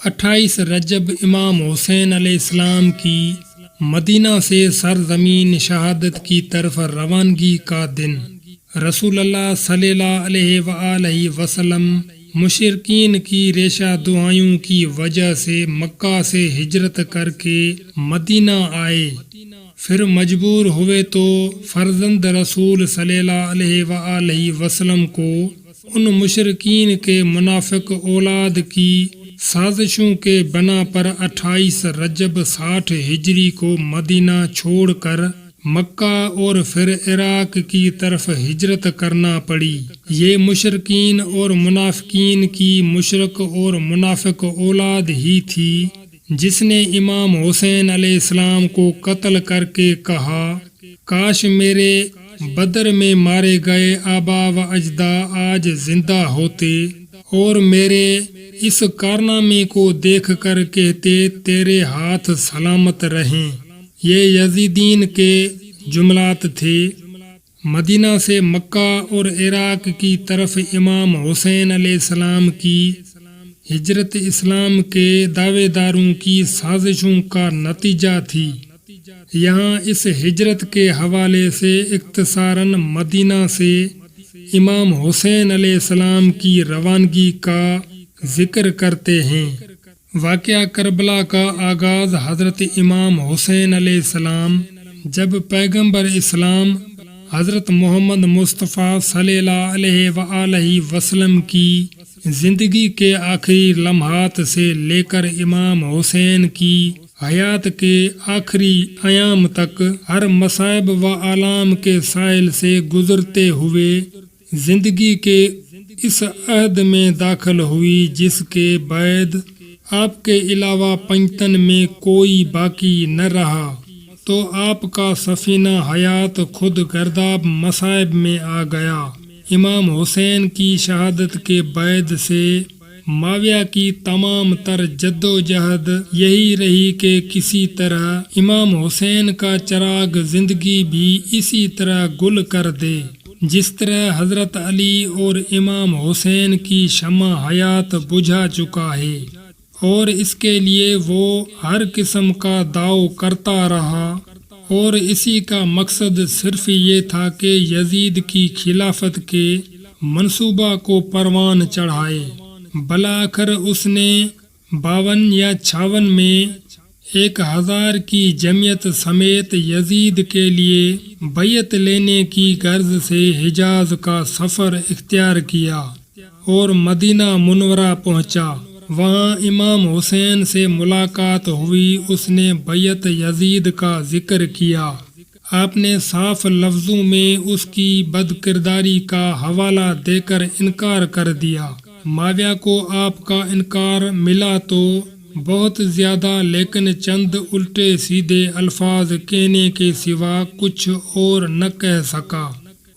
28 رجب امام حسین علیہ السلام کی مدینہ سے سرزمین شہادت کی طرف روانگی کا دن۔ رسول اللہ صلی اللہ علیہ وآلہ وسلم مشرکین کی ریشہ دعائیوں کی وجہ سے مکہ سے ہجرت کر کے مدینہ آئے، پھر مجبور ہوئے تو فرزند رسول صلی اللہ علیہ وآلہ وسلم کو ان مشرکین کے منافق اولاد کی سازشوں کے بنا پر 28 رجب 60 ہجری کو مدینہ چھوڑ کر مکہ اور پھر عراق کی طرف ہجرت کرنا پڑی۔ یہ مشرکین اور منافقین کی مشرک اور منافق اولاد ہی تھی جس نے امام حسین علیہ السلام کو قتل کر کے کہا، کاش میرے بدر میں مارے گئے آبا و اجداد آج زندہ ہوتے اور میرے اس کارنامے کو دیکھ کر کہتے تیرے ہاتھ سلامت رہیں۔ یہ یزیدین کے جملات تھے۔ مدینہ سے مکہ اور عراق کی طرف امام حسین علیہ السلام کی ہجرت اسلام کے دعوے داروں کی سازشوں کا نتیجہ تھی۔ یہاں اس ہجرت کے حوالے سے اختصاراً مدینہ سے امام حسین علیہ السلام کی روانگی کا ذکر کرتے ہیں۔ واقعہ کربلا کا آغاز حضرت امام حسین علیہ السلام جب پیغمبر اسلام حضرت محمد مصطفیٰ صلی اللہ علیہ وآلہ وسلم کی زندگی کے آخری لمحات سے لے کر امام حسین کی حیات کے آخری ایام تک ہر مصائب و آلام کے ساحل سے گزرتے ہوئے زندگی کے اس عہد میں داخل ہوئی جس کے بعد آپ کے علاوہ پنجتن میں کوئی باقی نہ رہا، تو آپ کا سفینہ حیات خود گرداب مصائب میں آ گیا۔ امام حسین کی شہادت کے بعد سے معاویہ کی تمام تر جد و جہد یہی رہی کہ کسی طرح امام حسین کا چراغ زندگی بھی اسی طرح گل کر دے جس طرح حضرت علی اور امام حسین کی شمع حیات بجھا چکا ہے، اور اس کے لیے وہ ہر قسم کا داؤ کرتا رہا، اور اسی کا مقصد صرف یہ تھا کہ یزید کی خلافت کے منصوبہ کو پروان چڑھائے۔ بلاخر اس نے 52 یا 56 میں 1000 کی جمعیت سمیت یزید کے لیے بیعت لینے کی غرض سے حجاز کا سفر اختیار کیا اور مدینہ منورہ پہنچا۔ وہاں امام حسین سے ملاقات ہوئی۔ اس نے بیعت یزید کا ذکر کیا۔ آپ نے صاف لفظوں میں اس کی بد کرداری کا حوالہ دے کر انکار کر دیا۔ معاویہ کو آپ کا انکار ملا تو بہت زیادہ، لیکن چند الٹے سیدھے الفاظ کہنے کے سوا کچھ اور نہ کہہ سکا۔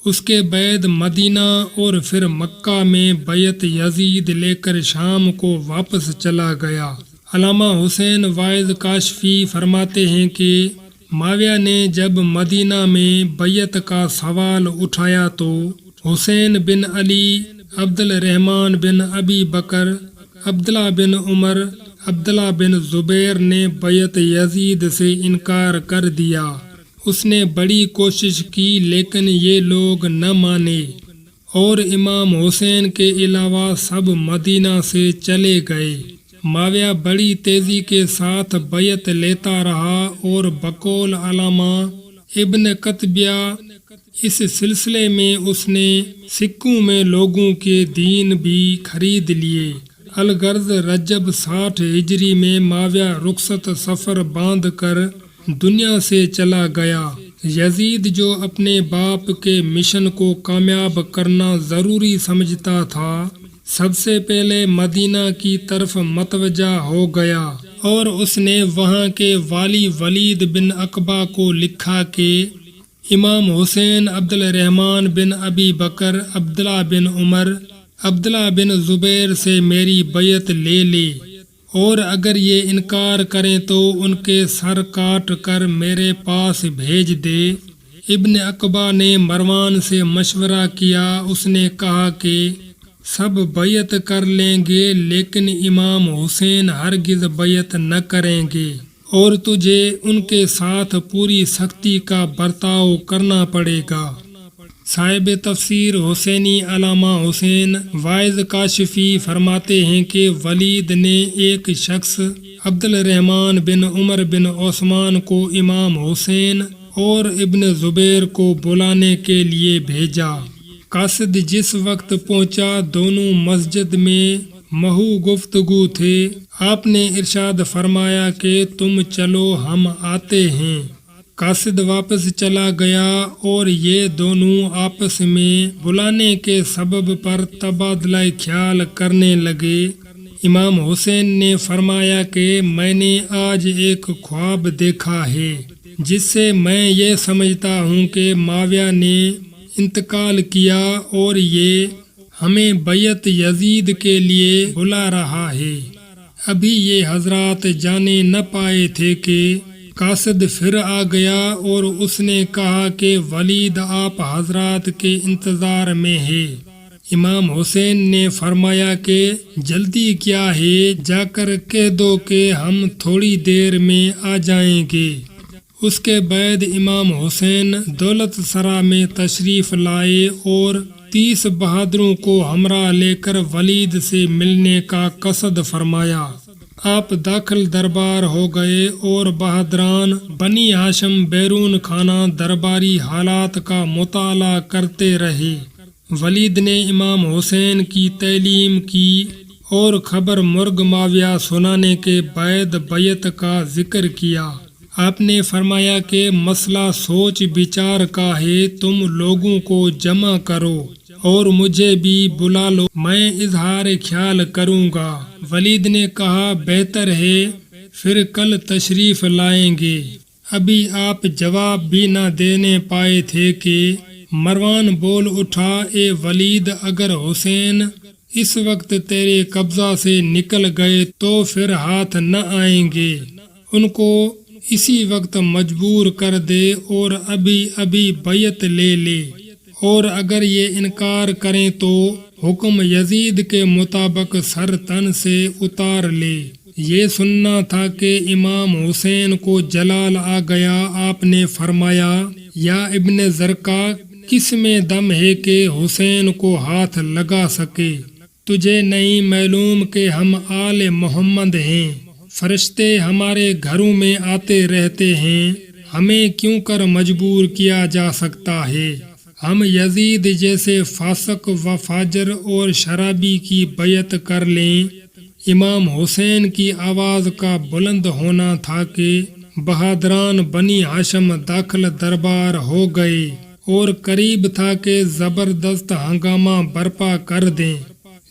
اس کے بعد مدینہ اور پھر مکہ میں بیعت یزید لے کر شام کو واپس چلا گیا۔ علامہ حسین واعظ کاشفی فرماتے ہیں کہ معاویہ نے جب مدینہ میں بیعت کا سوال اٹھایا تو حسین بن علی، عبد الرحمن بن ابی بکر، عبداللہ بن عمر، عبداللہ بن زبیر نے بیعت یزید سے انکار کر دیا۔ اس نے بڑی کوشش کی لیکن یہ لوگ نہ مانے، اور امام حسین کے علاوہ سب مدینہ سے چلے گئے۔ معاویہ بڑی تیزی کے ساتھ بیعت لیتا رہا، اور بقول علامہ ابن قتیبہ اس سلسلے میں اس نے سکوں میں لوگوں کے دین بھی خرید لیے۔ الغرض رجب 60 ہجری میں معاویہ رخصت سفر باندھ کر دنیا سے چلا گیا۔ یزید جو اپنے باپ کے مشن کو کامیاب کرنا ضروری سمجھتا تھا، سب سے پہلے مدینہ کی طرف متوجہ ہو گیا، اور اس نے وہاں کے والی ولید بن عقبہ کو لکھا کہ امام حسین عبد الرحمن بن ابی بکر، عبداللہ بن عمر، عبداللہ بن زبیر سے میری بیعت لے لے، اور اگر یہ انکار کریں تو ان کے سر کاٹ کر میرے پاس بھیج دے۔ ابن عقبہ نے مروان سے مشورہ کیا۔ اس نے کہا کہ سب بیعت کر لیں گے لیکن امام حسین ہرگز بیعت نہ کریں گے، اور تجھے ان کے ساتھ پوری سختی کا برتاؤ کرنا پڑے گا۔ صاحب تفسیر حسینی علامہ حسین واعظ کاشفی فرماتے ہیں کہ ولید نے ایک شخص عبد الرحمن بن عمر بن عثمان کو امام حسین اور ابن زبیر کو بلانے کے لیے بھیجا۔ قاصد جس وقت پہنچا دونوں مسجد میں محو گفتگو تھے۔ آپ نے ارشاد فرمایا کہ تم چلو ہم آتے ہیں۔ قاصد واپس چلا گیا اور یہ دونوں آپس میں بلانے کے سبب پر تبادلہ خیال کرنے لگے۔ امام حسین نے فرمایا کہ میں نے آج ایک خواب دیکھا ہے جس سے میں یہ سمجھتا ہوں کہ معاویہ نے انتقال کیا اور یہ ہمیں بیعت یزید کے لیے بلا رہا ہے۔ ابھی یہ حضرات جانے نہ پائے تھے کہ قاصد پھر آ گیا اور اس نے کہا کہ ولید آپ حضرات کے انتظار میں ہے۔ امام حسین نے فرمایا کہ جلدی کیا ہے، جا کر کہہ دو کہ ہم تھوڑی دیر میں آ جائیں گے۔ اس کے بعد امام حسین دولت سرا میں تشریف لائے اور 30 بہادروں کو ہمراہ لے کر ولید سے ملنے کا قصد فرمایا۔ آپ داخل دربار ہو گئے اور بہادران بنی ہاشم بیرون خانہ درباری حالات کا مطالعہ کرتے رہے۔ ولید نے امام حسین کی تعلیم کی اور خبر مرغ معاویہ سنانے کے بعد بیعت کا ذکر کیا۔ آپ نے فرمایا کہ مسئلہ سوچ بچار کا ہے، تم لوگوں کو جمع کرو اور مجھے بھی بلا لو، میں اظہار خیال کروں گا۔ ولید نے کہا بہتر ہے، پھر کل تشریف لائیں گے۔ ابھی آپ جواب بھی نہ دینے پائے تھے کہ مروان بول اٹھا، اے ولید اگر حسین اس وقت تیرے قبضہ سے نکل گئے تو پھر ہاتھ نہ آئیں گے، ان کو اسی وقت مجبور کر دے اور ابھی بیعت لے لے، اور اگر یہ انکار کریں تو حکم یزید کے مطابق سر تن سے اتار لے۔ یہ سننا تھا کہ امام حسین کو جلال آ گیا۔ آپ نے فرمایا، یا ابن زرقا، کس میں دم ہے کہ حسین کو ہاتھ لگا سکے؟ تجھے نہیں معلوم کہ ہم آل محمد ہیں، فرشتے ہمارے گھروں میں آتے رہتے ہیں، ہمیں کیوں کر مجبور کیا جا سکتا ہے؟ ہم یزید جیسے فاسق و فاجر اور شرابی کی بیعت کر لیں۔ امام حسین کی آواز کا بلند ہونا تھا کہ بہادران بنی ہاشم داخل دربار ہو گئے اور قریب تھا کہ زبردست ہنگامہ برپا کر دیں،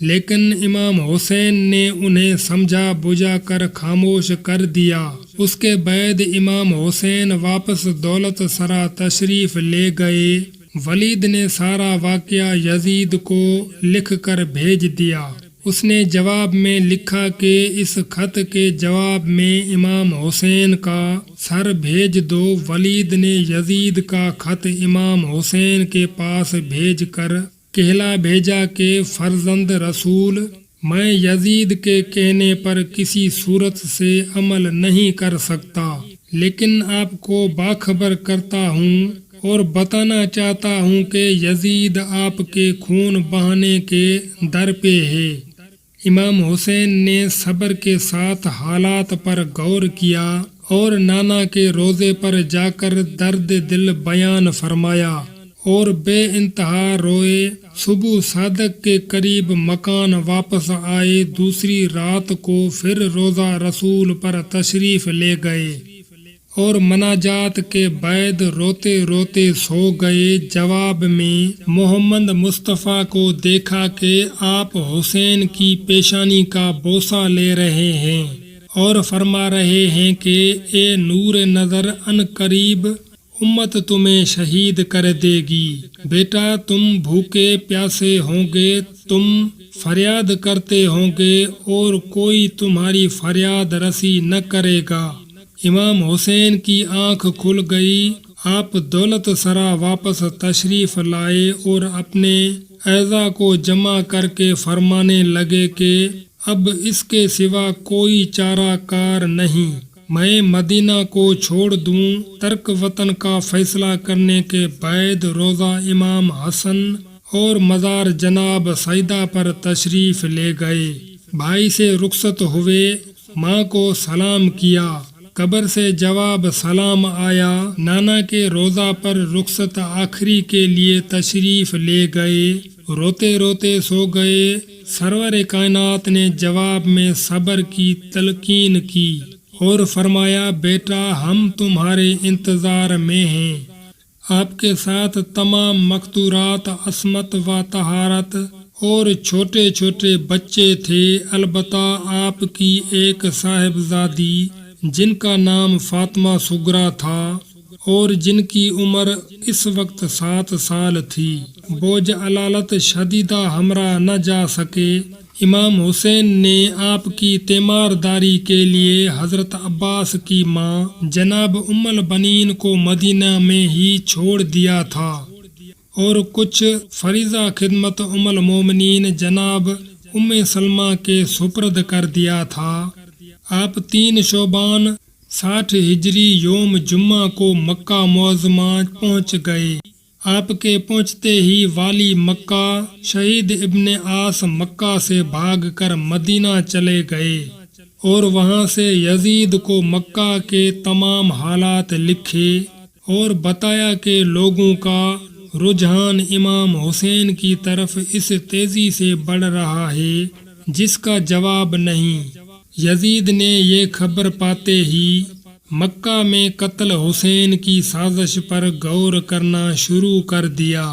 لیکن امام حسین نے انہیں سمجھا بجھا کر خاموش کر دیا۔ اس کے بعد امام حسین واپس دولت سرا تشریف لے گئے۔ ولید نے سارا واقعہ یزید کو لکھ کر بھیج دیا۔ اس نے جواب میں لکھا کہ اس خط کے جواب میں امام حسین کا سر بھیج دو۔ ولید نے یزید کا خط امام حسین کے پاس بھیج کر کہلا بھیجا کہ فرزند رسول، میں یزید کے کہنے پر کسی صورت سے عمل نہیں کر سکتا، لیکن آپ کو باخبر کرتا ہوں اور بتانا چاہتا ہوں کہ یزید آپ کے خون بہانے کے در پہ ہے۔ امام حسین نے صبر کے ساتھ حالات پر غور کیا اور نانا کے روزے پر جا کر درد دل بیان فرمایا اور بے انتہا روئے۔ صبح صادق کے قریب مکان واپس آئے۔ دوسری رات کو پھر روزہ رسول پر تشریف لے گئے اور مناجات کے بعد روتے روتے سو گئے۔ جواب میں محمد مصطفیٰ کو دیکھا کہ آپ حسین کی پیشانی کا بوسہ لے رہے ہیں اور فرما رہے ہیں کہ اے نور نظر، ان قریب امت تمہیں شہید کر دے گی۔ بیٹا، تم بھوکے پیاسے ہوں گے، تم فریاد کرتے ہوں گے اور کوئی تمہاری فریاد رسی نہ کرے گا۔ امام حسین کی آنکھ کھل گئی آپ دولت سرا واپس تشریف لائے اور اپنے اعضاء کو جمع کر کے فرمانے لگے کہ اب اس کے سوا کوئی چارہ کار نہیں، میں مدینہ کو چھوڑ دوں۔ ترک وطن کا فیصلہ کرنے کے بعد روضہ امام حسن اور مزار جناب سیدہ پر تشریف لے گئے۔ بھائی سے رخصت ہوئے، ماں کو سلام کیا، قبر سے جواب سلام آیا۔ نانا کے روضہ پر رخصت آخری کے لیے تشریف لے گئے، روتے روتے سو گئے۔ سرور کائنات نے جواب میں صبر کی تلقین کی اور فرمایا، بیٹا ہم تمہارے انتظار میں ہیں۔ آپ کے ساتھ تمام مقتورات عصمت و طہارت اور چھوٹے چھوٹے بچے تھے، البتہ آپ کی ایک صاحبزادی جن کا نام فاطمہ صغریٰ تھا اور جن کی عمر اس وقت 7 سال تھی۔ بوجھ علالت شدیدہ ہمراہ نہ جا سکے۔ امام حسین نے آپ کی تیمارداری کے لیے حضرت عباس کی ماں جناب ام البنین کو مدینہ میں ہی چھوڑ دیا تھا اور کچھ فریضہ خدمت ام المومنین جناب ام سلمہ کے سپرد کر دیا تھا۔ آپ 3 شعبان 60 ہجری یوم جمعہ کو مکہ معظمہ پہنچ گئے۔ آپ کے پہنچتے ہی والی مکہ شہید ابن عاص مکہ سے بھاگ کر مدینہ چلے گئے اور وہاں سے یزید کو مکہ کے تمام حالات لکھے اور بتایا کہ لوگوں کا رجحان امام حسین کی طرف اس تیزی سے بڑھ رہا ہے جس کا جواب نہیں۔ یزید نے یہ خبر پاتے ہی مکہ میں قتل حسین کی سازش پر غور کرنا شروع کر دیا۔